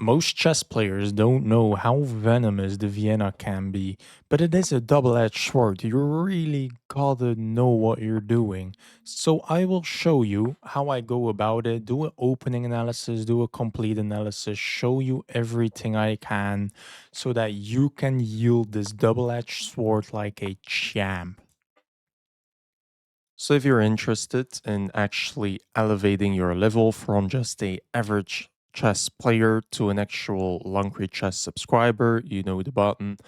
Most chess players don't know how venomous the Vienna can be, but it is a double edged sword. You really gotta know what you're doing. So, I will show you how I go about it, do an opening analysis, do a complete analysis, show you everything I can so that you can yield this double edged sword like a champ. So if you're interested in actually elevating your level from just a average chess player to an actual Lancry Chess subscriber, you know the button.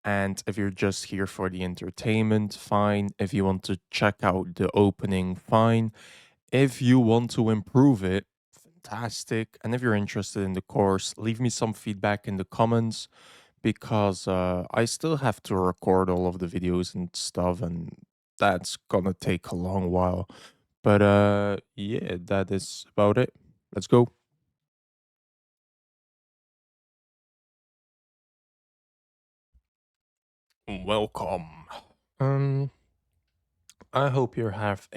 And if you're just here for the entertainment, fine. If you want to check out the opening, fine. If you want to improve it, fantastic. And if you're interested in the course, leave me some feedback in the comments because I still have to record all of the videos and stuff, and that's gonna take a long while. But yeah, that is about it. Let's go. Welcome. Um, I hope you have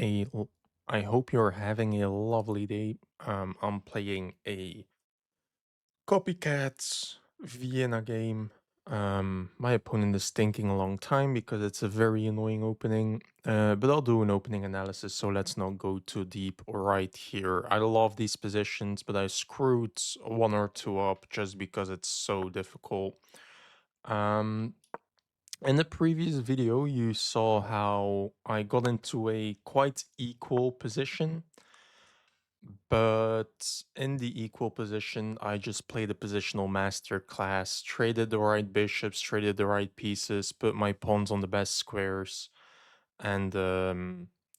I hope you're having a lovely day. I'm playing a copycat Vienna game. My opponent is thinking a long time because it's a very annoying opening. But I'll do an opening analysis, so let's not go too deep right here. I love these positions, but I screwed one or two up just because it's so difficult. Um, in the previous video, you saw how I got into a quite equal position, but in the equal position, I just played a positional master class, traded the right bishops, traded the right pieces, put my pawns on the best squares, and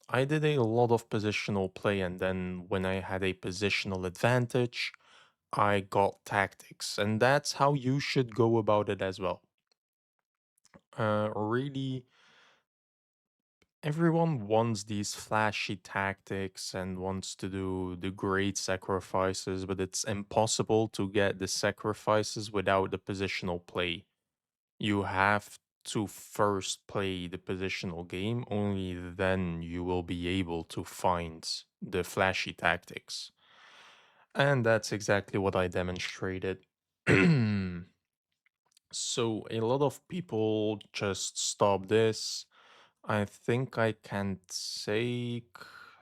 I did a lot of positional play. And then when I had a positional advantage, I got tactics, and that's how you should go about it as well. Really, everyone wants these flashy tactics and wants to do the great sacrifices, but it's impossible to get the sacrifices without the positional play. You have to first play the positional game, only then you will be able to find the flashy tactics. And that's exactly what I demonstrated. So a lot of people just stop this. I think I can take.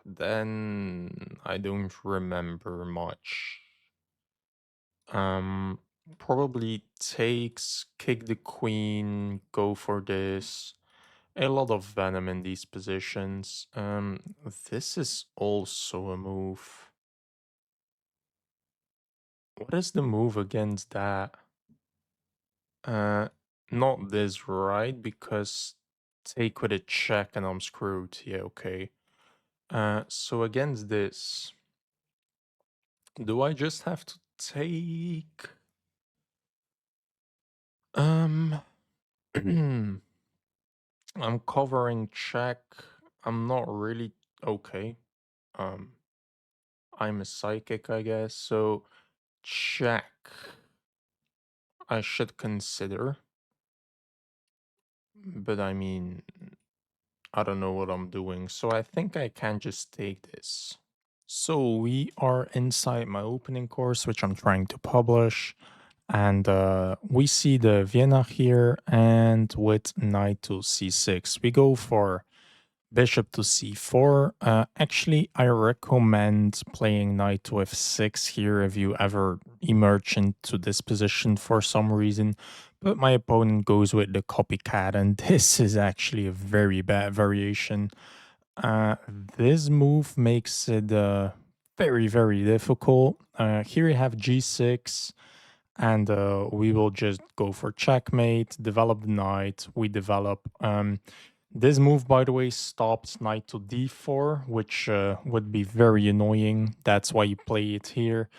Then I don't remember much. Um, Probably takes, kick the queen, go for this. A lot of venom in these positions. This is also a move. What is the move against that? Uh, Not this, right? Because take with a check and I'm screwed. Yeah, okay. So against this, do I just have to take? Um, I'm covering check. I'm not really okay. Um, I'm a psychic, I guess. So check. I should consider, but I mean, I don't know what I'm doing. So I think I can just take this. So we are inside my opening course, which I'm trying to publish. And we see the Vienna here, and with knight to c6, we go for bishop to c4. Actually, I recommend playing knight to f6 here if you ever emerge into this position for some reason. But my opponent goes with the copycat, and this is actually a very bad variation. Uh, this move makes it very, very difficult. Here you have g6, and we will just go for checkmate, develop the knight. We develop. This move, by the way, stops knight to d4, which would be very annoying. That's why you play it here.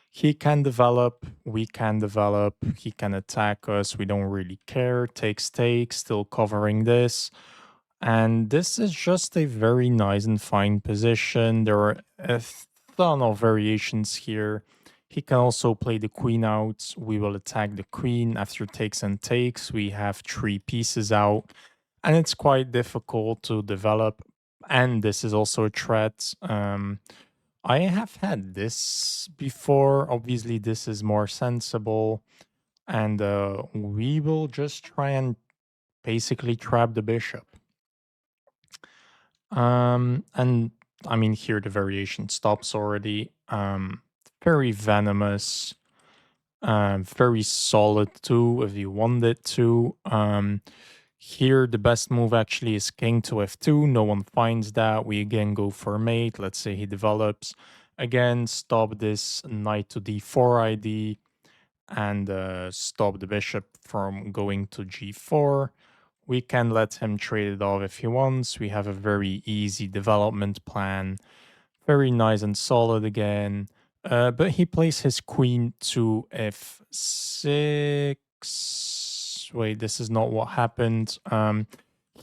He can develop, we can develop, he can attack us, we don't really care. Takes, still covering this. And this is just a very nice and fine position. There are a ton of variations here. He can also play the queen out. We will attack the queen after takes and takes. We have three pieces out, and it's quite difficult to develop. And this is also a threat. I have had this before. Obviously, this is more sensible. And we will just try and basically trap the bishop. And I mean, here the variation stops already. Very venomous. Very solid too, if you want it to. Here, the best move actually is king to f2. No one finds that. We again go for mate. Let's say he develops. Again, stop this knight to d4 ID and stop the bishop from going to g4. We can let him trade it off if he wants. We have a very easy development plan. Very nice and solid again. But he plays his queen to f6. Wait, this is not what happened.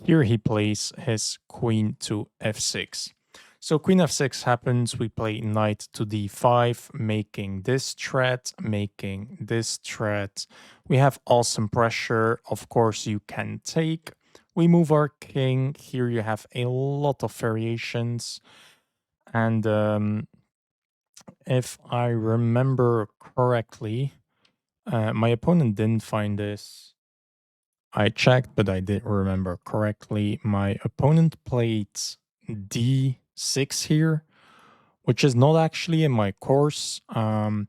Here he plays his queen to f6. So queen f6 happens, we play knight to d5, making this threat, making this threat. We have awesome pressure. Of course, you can take. We move our king. Here you have a lot of variations. And if I remember correctly, my opponent didn't find this. I checked, but I didn't remember correctly. My opponent played d6 here, which is not actually in my course. I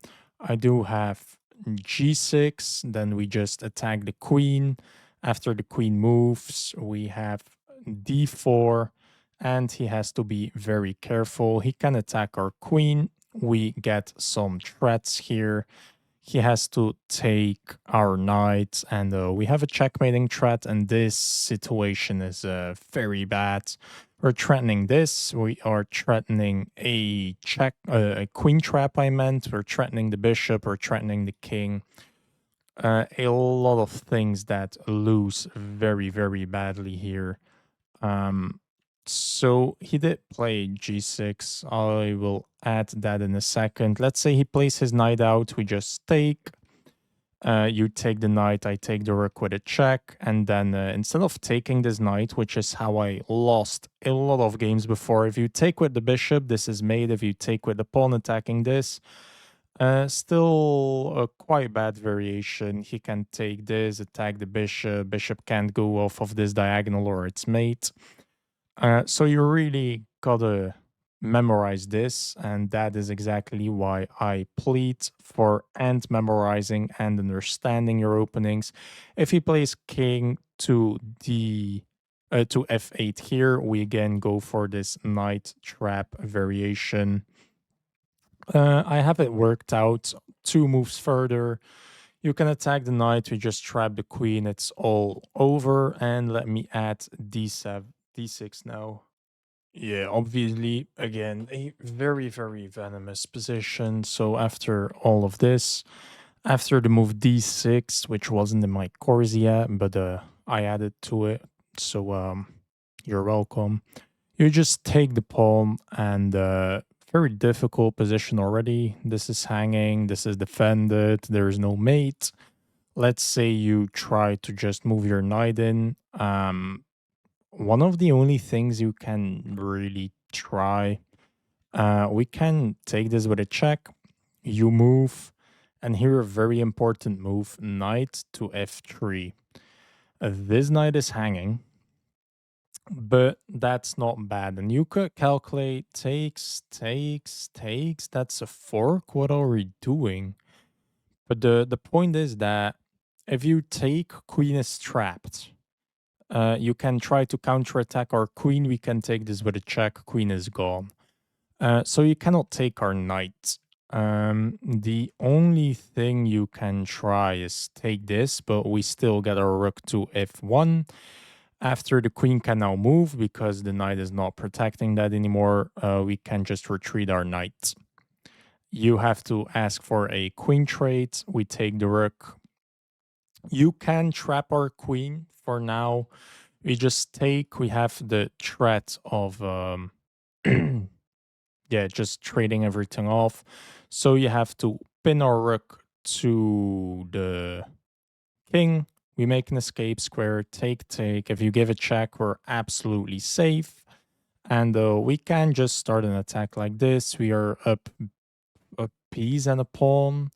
do have g6, then we just attack the queen. After the queen moves, we have d4, and he has to be very careful. He can attack our queen. We get some threats here. He has to take our knight, and we have a checkmating threat, and this situation is very bad. We're threatening this. We are threatening a queen trap. I meant we're threatening the bishop. We're threatening the king. A lot of things that lose very, very badly here. So he did play g6. I will add that in a second. Let's say he plays his knight out. We just take. You take the knight, I take the rook with a check, and then instead of taking this knight, which is how I lost a lot of games before, if you take with the bishop, this is mate. If you take with the pawn attacking this, still a quite bad variation. He can take this, attack the bishop. Bishop can't go off of this diagonal or it's mate. So you really gotta memorize this, and that is exactly why I plead for and memorizing and understanding your openings. If he plays king to to f8 here, we again go for this knight trap variation. I have it worked out 2 moves further. You can attack the knight, we just trap the queen, it's all over. And let me add d7, d6 now. Yeah, obviously, again, a very, very venomous position. So after all of this, after the move d6, which wasn't in my course yet, but I added to it. So you're welcome. You just take the pawn, and very difficult position already. This is hanging, this is defended, there's no mate. Let's say you try to just move your knight in. One of the only things you can really try, we can take this with a check. You move, and here a very important move, knight to f3. This knight is hanging, but that's not bad. And you could calculate takes, takes, takes. That's a fork. What are we doing? But the point is that if you take, queen is trapped. You can try to counterattack our queen. We can take this with a check. Queen is gone. So you cannot take our knight. The only thing you can try is take this, but we still get our rook to f1. After the queen can now move, because the knight is not protecting that anymore, we can just retreat our knight. You have to ask for a queen trade. We take the rook. You can trap our queen for now. We just take, we have the threat of yeah, just trading everything off. So you have to pin our rook to the king. We make an escape square, take, take. If you give a check, we're absolutely safe. And we can just start an attack like this. We are up a piece and a pawn.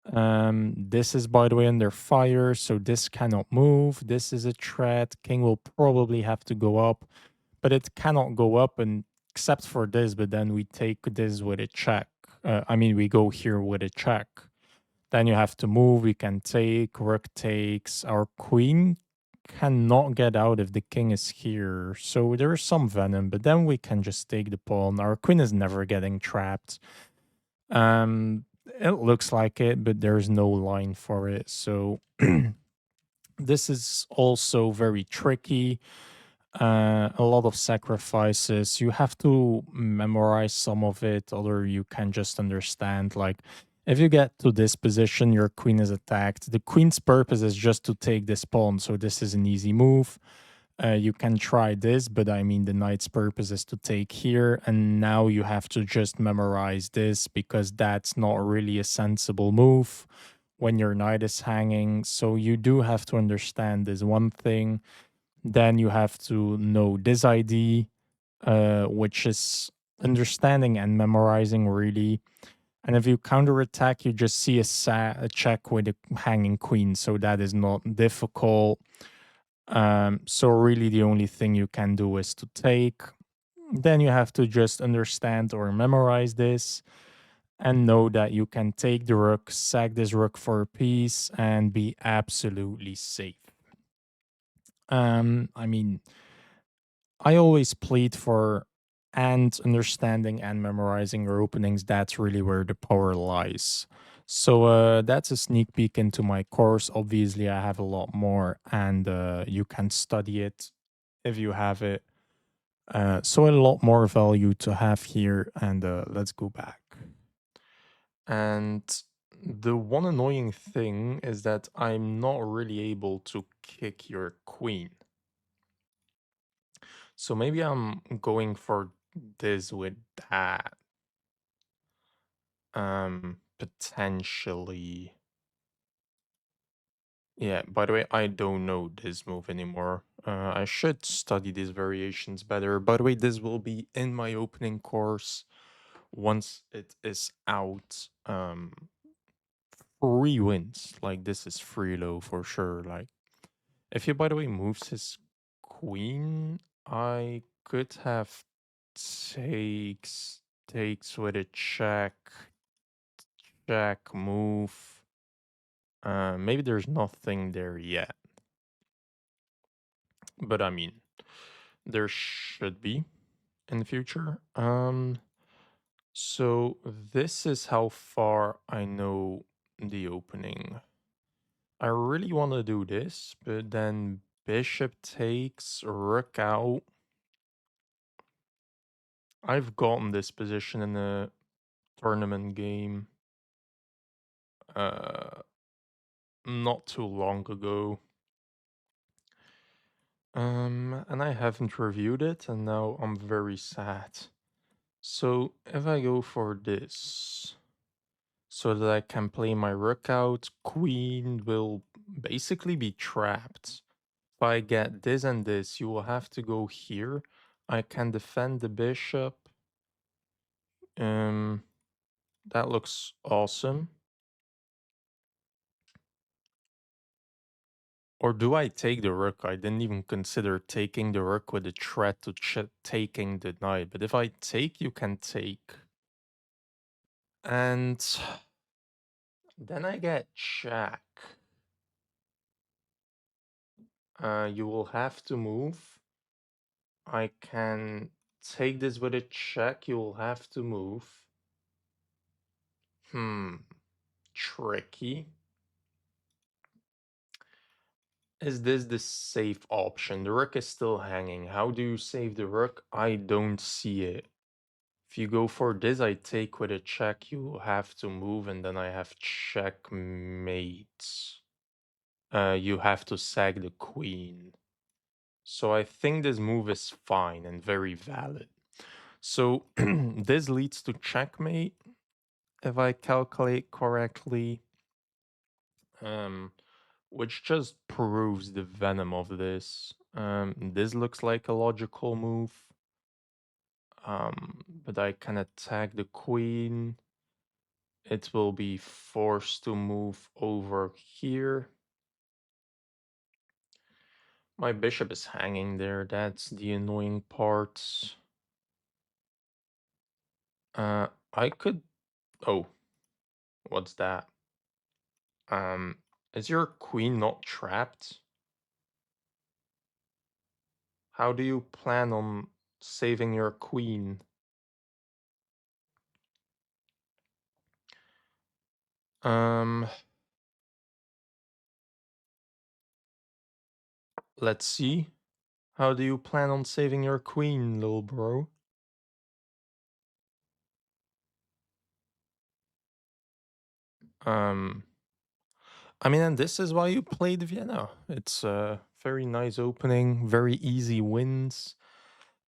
This is, by the way, under fire, so this cannot move. This is a threat. King will probably have to go up, but it cannot go up, and except for this. But then we take this with a check. I mean, we go here with a check. Then you have to move. We can take. Rook takes. Our queen cannot get out if the king is here. So there is some venom, but then we can just take the pawn. Our queen is never getting trapped. Um, it looks like it, but there's no line for it. So this is also very tricky. A lot of sacrifices. You have to memorize some of it, or you can just understand. Like, if you get to this position, your queen is attacked. The queen's purpose is just to take this pawn, so this is an easy move. You can try this, but I mean, the knight's purpose is to take here, and now you have to just memorize this because that's not really a sensible move when your knight is hanging. So you do have to understand this one thing. Then you have to know this ID, which is understanding and memorizing really. And if you counterattack, you just see a check with a hanging queen, so that is not difficult. So really the only thing you can do is to take. Then you have to just understand or memorize this and know that you can take the rook, sack this rook for a piece, and be absolutely safe. I mean, I always plead for and understanding and memorizing your openings. That's really where the power lies. So that's a sneak peek into my course. Obviously, I have a lot more, and you can study it if you have it. So a lot more value to have here, and let's go back. And the one annoying thing is that I'm not really able to kick your queen. So maybe I'm going for this with that. Potentially. Yeah, by the way, I don't know this move anymore. I should study these variations better. By the way, this will be in my opening course once it is out. 3 wins. Like, this is free low for sure. Like, if he, by the way, moves his queen, I could have takes with a check move. Maybe there's nothing there yet, but I mean, there should be in the future. So this is how far I know the opening. I really want to do this, but then bishop takes, rook out. I've gotten this position in a tournament game uh not too long ago. And I haven't reviewed it, and now I'm very sad. So if I go for this, so that I can play my rook out, queen will basically be trapped. If I get this and this, you will have to go here. I can defend the bishop. Um, that looks awesome. Or do I take the rook? I didn't even consider taking the rook with the threat to taking the knight. But if I take, you can take. And then I get check. You will have to move. I can take this with a check. You will have to move. Tricky. Is this the safe option? The rook is still hanging. How do you save the rook? I don't see it. If you go for this, I take with a check. You have to move, and then I have checkmate. You have to sack the queen. So I think this move is fine and very valid. So this leads to checkmate, if I calculate correctly, um, which just proves the venom of this. This looks like a logical move. But I can attack the queen. It will be forced to move over here. My bishop is hanging there. That's the annoying part. I could. Oh, what's that? Is your queen not trapped? How do you plan on saving your queen? Um, let's see. How do you plan on saving your queen, little bro? Um, I mean, and this is why you played Vienna. It's a very nice opening, very easy wins.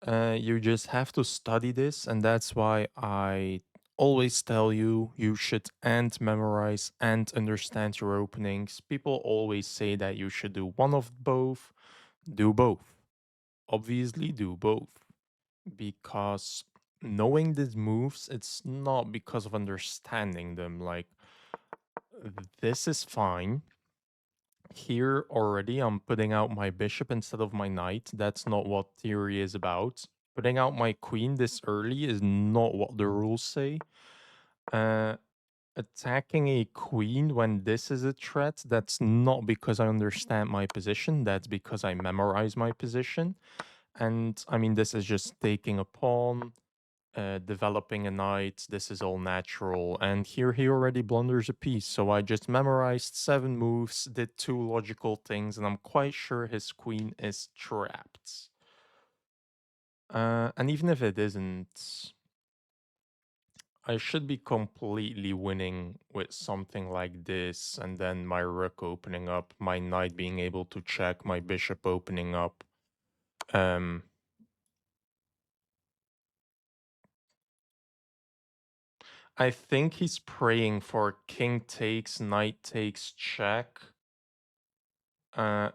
You just have to study this, and that's why I always tell you you should and memorize and understand your openings. People always say that you should do one of both. Do both. Obviously, do both. Because knowing these moves, it's not because of understanding them. Like, this is fine. Here already, I'm putting out my bishop instead of my knight. That's not what theory is about. Putting out my queen this early is not what the rules say. Uh, Attacking a queen when this is a threat, that's not because I understand my position. That's because I memorize my position. And I mean, this is just taking a pawn, developing a knight. This is all natural. And here he already blunders a piece. So I just memorized 7 moves, did 2 logical things, and I'm quite sure his queen is trapped. And even if it isn't, I should be completely winning with something like this, and then my rook opening up, my knight being able to check, my bishop opening up. Um, I think he's praying for king takes, knight takes, check. Uh,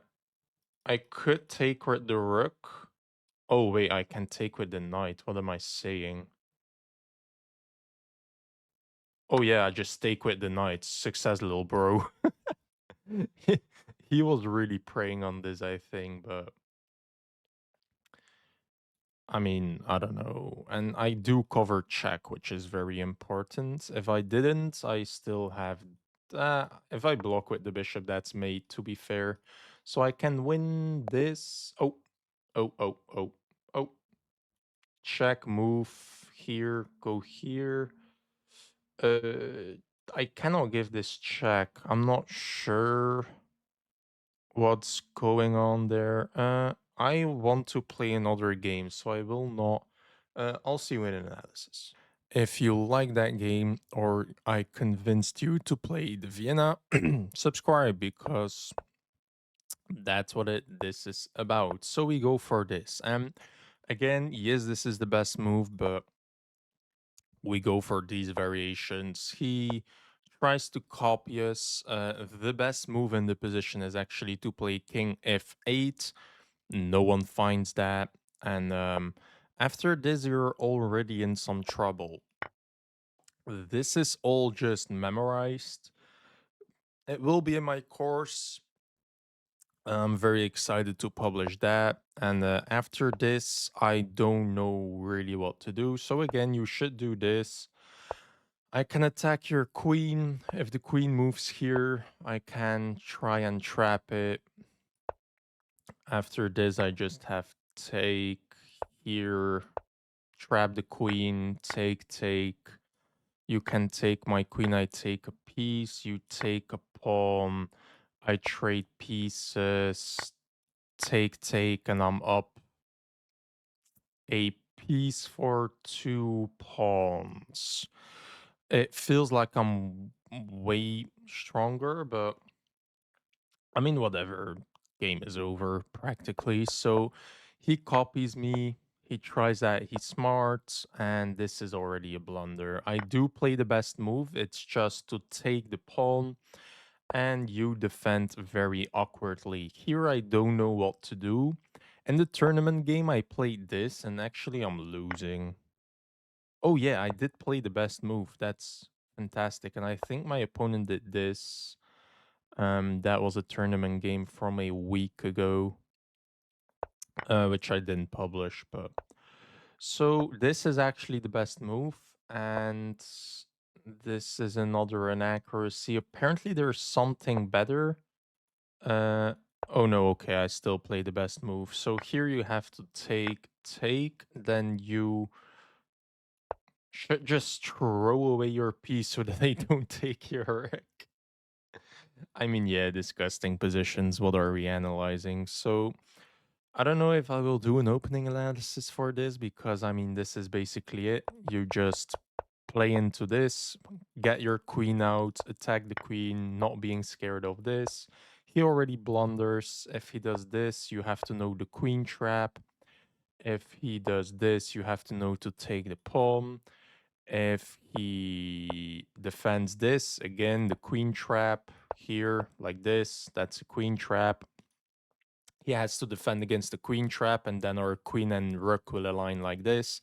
I could take with the rook. Oh wait, I can take with the knight. What am I saying? Oh yeah, I just take with the knight. Success, little bro. he he was really praying on this, I think, but I mean, I don't know. And I do cover check, which is very important. If I didn't, I still have. If I block with the bishop, that's mate, to be fair. So I can win this. Oh, oh, oh, oh, oh. Check, move here, go here. Uh, I cannot give this check. I'm not sure what's going on there. I want to play another game, so I will not. I'll see you in analysis. If you like that game or I convinced you to play the Vienna, subscribe because that's what this is about. So we go for this. Again, yes, this is the best move, but we go for these variations. He tries to copy us. The best move in the position is actually to play king f8. No one finds that. And after this, you're already in some trouble. This is all just memorized. It will be in my course. I'm very excited to publish that. And after this, I don't know really what to do. So again, you should do this. I can attack your queen. If the queen moves here, I can try and trap it. After this, I just have take here, trap the queen, take. You can take my queen, I take a piece, you take a pawn, I trade pieces, take, and I'm up a piece for 2 pawns. It feels like I'm way stronger, but I mean, whatever. Game is over practically. So he copies me. He tries that. He's smart, and this is already a blunder. I do play the best move. It's just to take the pawn, and you defend very awkwardly. Here, I don't know what to do. In the tournament game, I played this, and actually, I'm losing. Oh yeah, I did play the best move. That's fantastic. And I think my opponent did this. That was a tournament game from a week ago, which I didn't publish. But so this is actually the best move, and this is another inaccuracy. Apparently, there's something better. Uh oh no, okay, I still play the best move. So here you have to take, then you should just throw away your piece so that they don't take your wreck. I mean, yeah, disgusting positions. What are we analyzing? So I don't know if I will do an opening analysis for this because I mean, this is basically it. You just play into this, get your queen out, attack the queen, not being scared of this. He already blunders. If he does this, you have to know the queen trap. If he does this, you have to know to take the pawn. If he defends this, again, the queen trap here, like this, that's a queen trap. He has to defend against the queen trap, and then our queen and rook will align like this.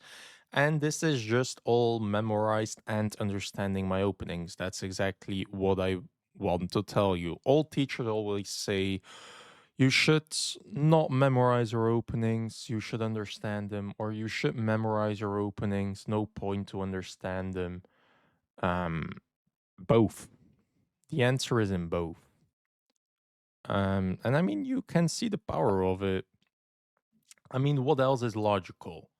And this is just all memorized and understanding my openings. That's exactly what I want to tell you. All teachers always say you should not memorize your openings, you should understand them, or you should memorize your openings. No point to understand them. Um, Both. The answer is in both. And I mean, you can see the power of it. I mean, what else is logical?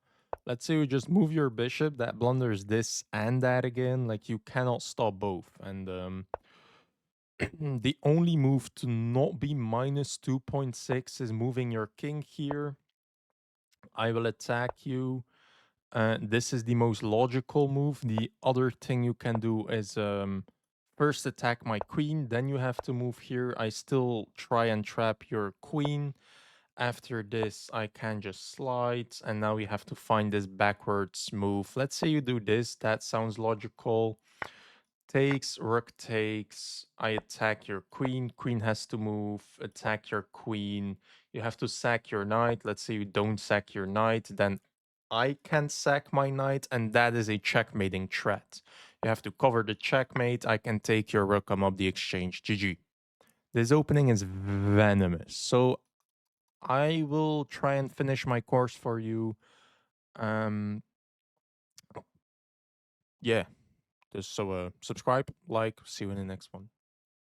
Let's say you just move your bishop that blunders this and that again. Like you cannot stop both. And the only move to not be minus 2.6 is moving your king here. I will attack you. This is the most logical move. The other thing you can do is first attack my queen, then you have to move here. I still try and trap your queen. After this, I can just slide, and now we have to find this backwards move. Let's say you do this, that sounds logical. Takes, rook takes, I attack your queen, queen has to move, attack your queen. You have to sack your knight. Let's say you don't sack your knight, then I can sack my knight, and that is a checkmating threat. You have to cover the checkmate, I can take your rook, I'm up the exchange, GG. This opening is venomous, so I will try and finish my course for you. Um, yeah, just so subscribe, like, see you in the next one.